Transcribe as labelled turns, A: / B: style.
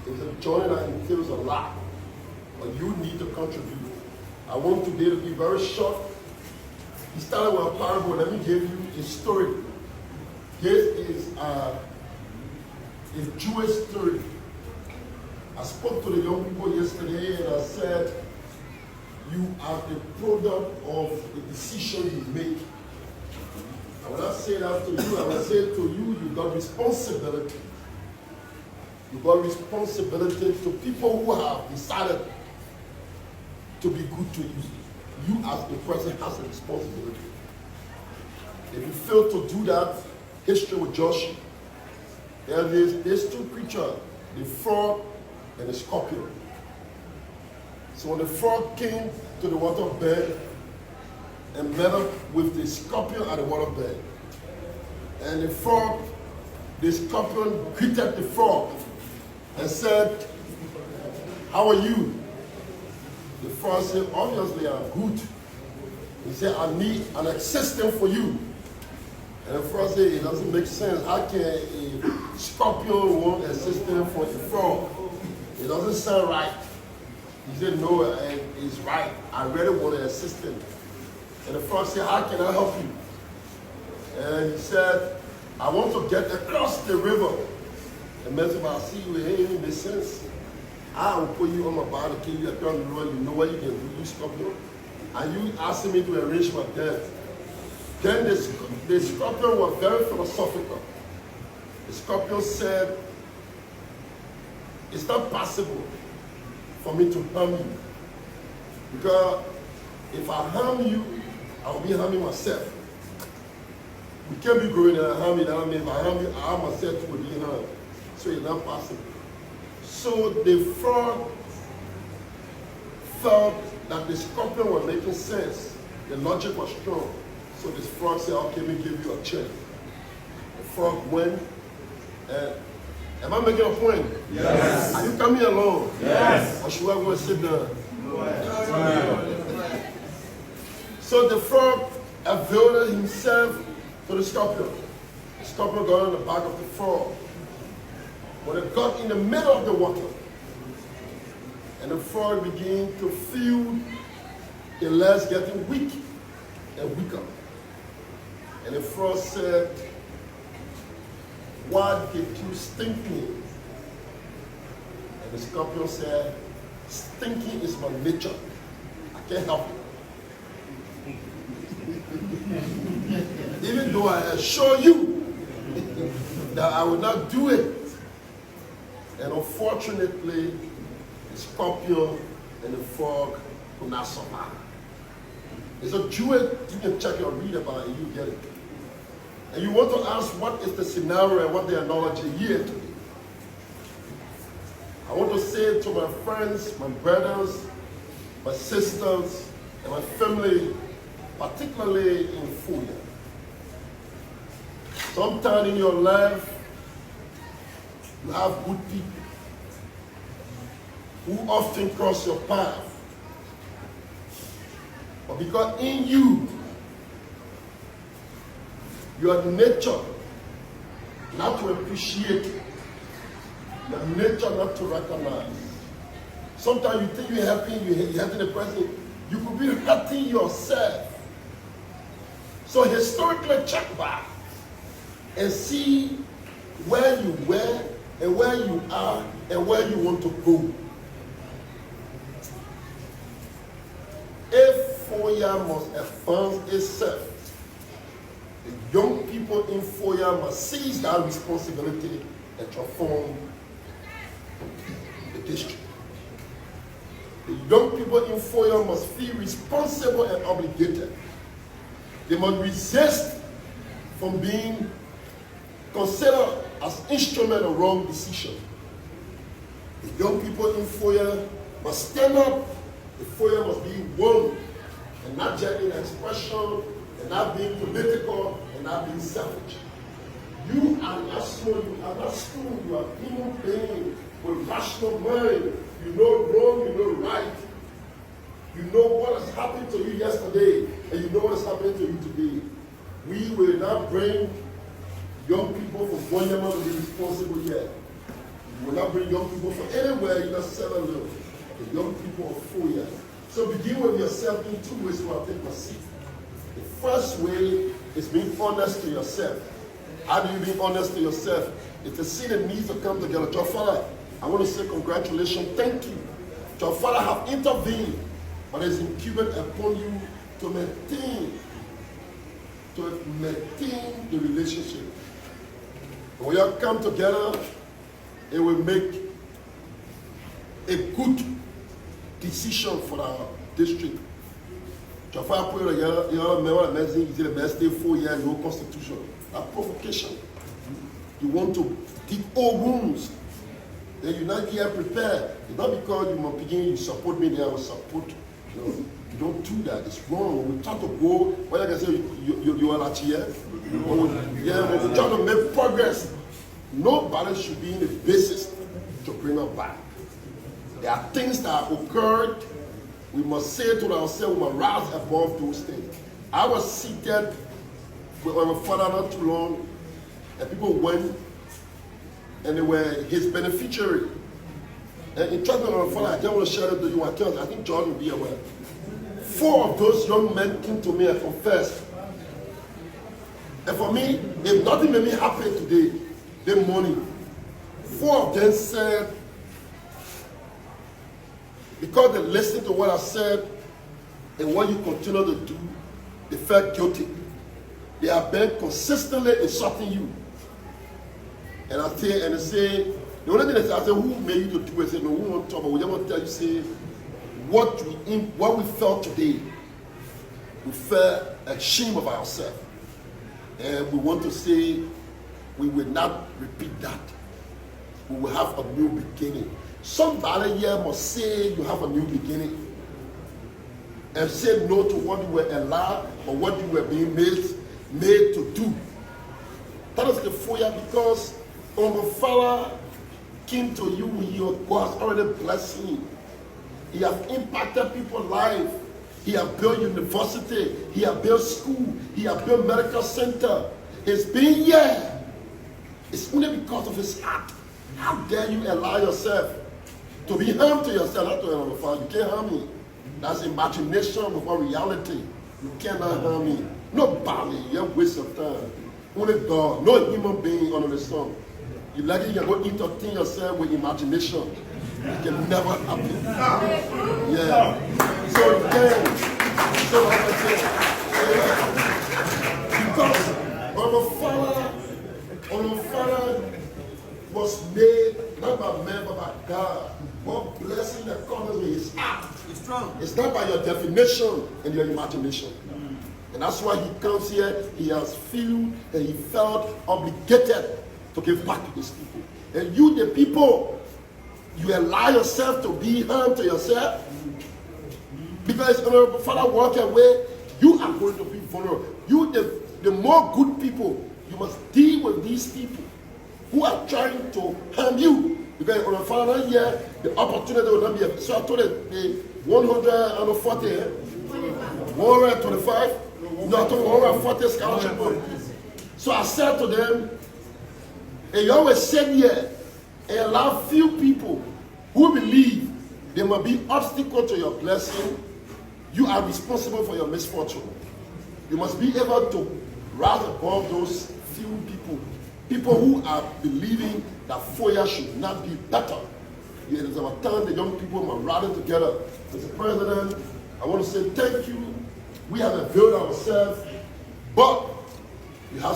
A: It's a journey that entails a lot, but you need to contribute. I want today to be very short. He started with a parable. Let me give you a story. This is a Jewish story. I spoke to the young people yesterday and I said, you are the product of the decision you make. I will not say that to you, I will say to you, you got responsibility. You got responsibility to people who have decided to be good to you. You as the person has a responsibility. If you fail to do that, history will judge you. There's two creatures, the frog and the scorpion. So when the frog came to the waterbed and met up with the scorpion at the waterbed, and the scorpion greeted the frog and said, how are you? The frog said, obviously I'm good. He said, I need an assistant for you. And the frog said, it doesn't make sense. How can a scorpion want an assistant for the frog? It doesn't sound right. He said, no, it's right. I really want an assistant. And the frog said, how can I help you? And he said, I want to get across the river. And man said, I see you, hey, it makes sense. I will put you on my body, kill you across the river, you know what you can do, you scorpion. And you asking me to arrange my death. Then the scorpion was very philosophical. The scorpion said, it's not possible for me to harm you. Because if I harm you, I will be harming myself. We can't be growing and harm you. That means if I harm you, I harm myself to be harmed. So it's not possible. So the frog felt that the scorpion was making sense. The logic was strong. So this frog said, okay, let me give you a chance. The frog went and, am I making a point?
B: Yes.
A: Are you coming along?
B: Yes.
A: Or should I go and sit down?
B: No.
A: So the frog availed himself to the scorpion. The scorpion got on the back of the frog. When it got in the middle of the water, and the frog began to feel the legs getting weak and weaker. And the frog said, why did you stink me? And the scorpion said, stinking is my nature. I can't help it. Even though I assure you that I will not do it. And unfortunately, the scorpion and the frog could not survive. It's a Jewish, you can check or read about it, and you get it. And you want to ask what is the scenario and what the analogy here to be. I want to say to my friends, my brothers, my sisters, and my family, particularly in Foya. Sometime in your life, you have good people who often cross your path. But because in you, your nature not to appreciate, your nature not to recognize. Sometimes you think you're helping, you're helping the person, you could be hurting yourself. So historically check back and see where you were and where you are and where you want to go. If Foya must advance itself, the young people in Foya must seize that responsibility and transform the district. The young people in Foya must feel responsible and obligated. They must resist from being considered as instrument of wrong decision. The young people in Foya must stand up. The Foya must be one, and not just in expression, and not being political, and not being selfish. You are not small, you are not school, you are human being with rational mind. You know wrong, you know right. You know what has happened to you yesterday, and you know what is happening to you today. We will not bring young people from Bonyama to be responsible yet. We will not bring young people from anywhere you just sell a little. The young people of 4 years. So begin with yourself in 2 ways to take my seat. The first way is being honest to yourself. How do you be honest to yourself? If the see the needs to come together, your father, I want to say congratulations, thank you. Your father have intervened, but it's incumbent upon you to maintain the relationship. When you come together, it will make a good decision for our district. Your father put together, you remember the message, the best day 4 years, no constitution. That provocation. You want to dig old wounds. Then you're not here prepared. It's not because you must begin, you support me, then I will support you. You don't do that. It's wrong. When we try to go, what I can say, you are not here. When we try to make progress, nobody should be in the basis to bring us back. There are things that occurred. We must say to ourselves, we must rise above those things. I was seated with my father not too long, and people went and they were his beneficiary. And in trust with my father, I don't want to share it to you. I think John will be aware. 4 of those young men came to me and confessed. And for me, if nothing made me happy today, that morning, 4 of them said, because they listened to what I said and what you continue to do, they felt guilty. They have been consistently insulting you. And I say, and they say, the only thing I say, who made you to do it? I say, no, we won't talk about it. We just want to tell you, say, what we felt today, we felt ashamed of ourselves. And we want to say, we will not repeat that. We will have a new beginning. Somebody here must say you have a new beginning. And say no to what you were allowed or what you were being made to do. That is the fire, because our Father came to you, He was already blessing. He has impacted people's lives. He has built university. He has built school. He has built medical center. It's been here. It's only because of His heart. How dare you allow yourself to be harmed to yourself? Not to another Father. You can't harm me. That's imagination before reality. You cannot harm me. Nobody. You're a waste of time. Only God. No human being under the sun. You like it, you can go entertain yourself with imagination. It can never happen. Yeah. So you can. So like I said, because our Father was made not by man but by God. God blessing that comes with His heart. It's strong. It's not by your definition and your imagination. And that's why He comes here. He has felt and He felt obligated to give back to His people. And you, the people, you allow yourself to be harmed to yourself. Because when your Father walk away, you are going to be vulnerable. You, the more good people, you must deal with these people who are trying to harm you. Because on the Father here, the opportunity will not be. So I told it, the 140, 125, no, I told 140 scholarship. So I said to them, and you always sit here and allow few people who believe there must be obstacle to your blessing. You are responsible for your misfortune. You must be able to rise above those few people. People who are believing that 4 years should not be better. It is our time the young people must rally together. Mr. President, I want to say thank you. We have availed ourselves, but we have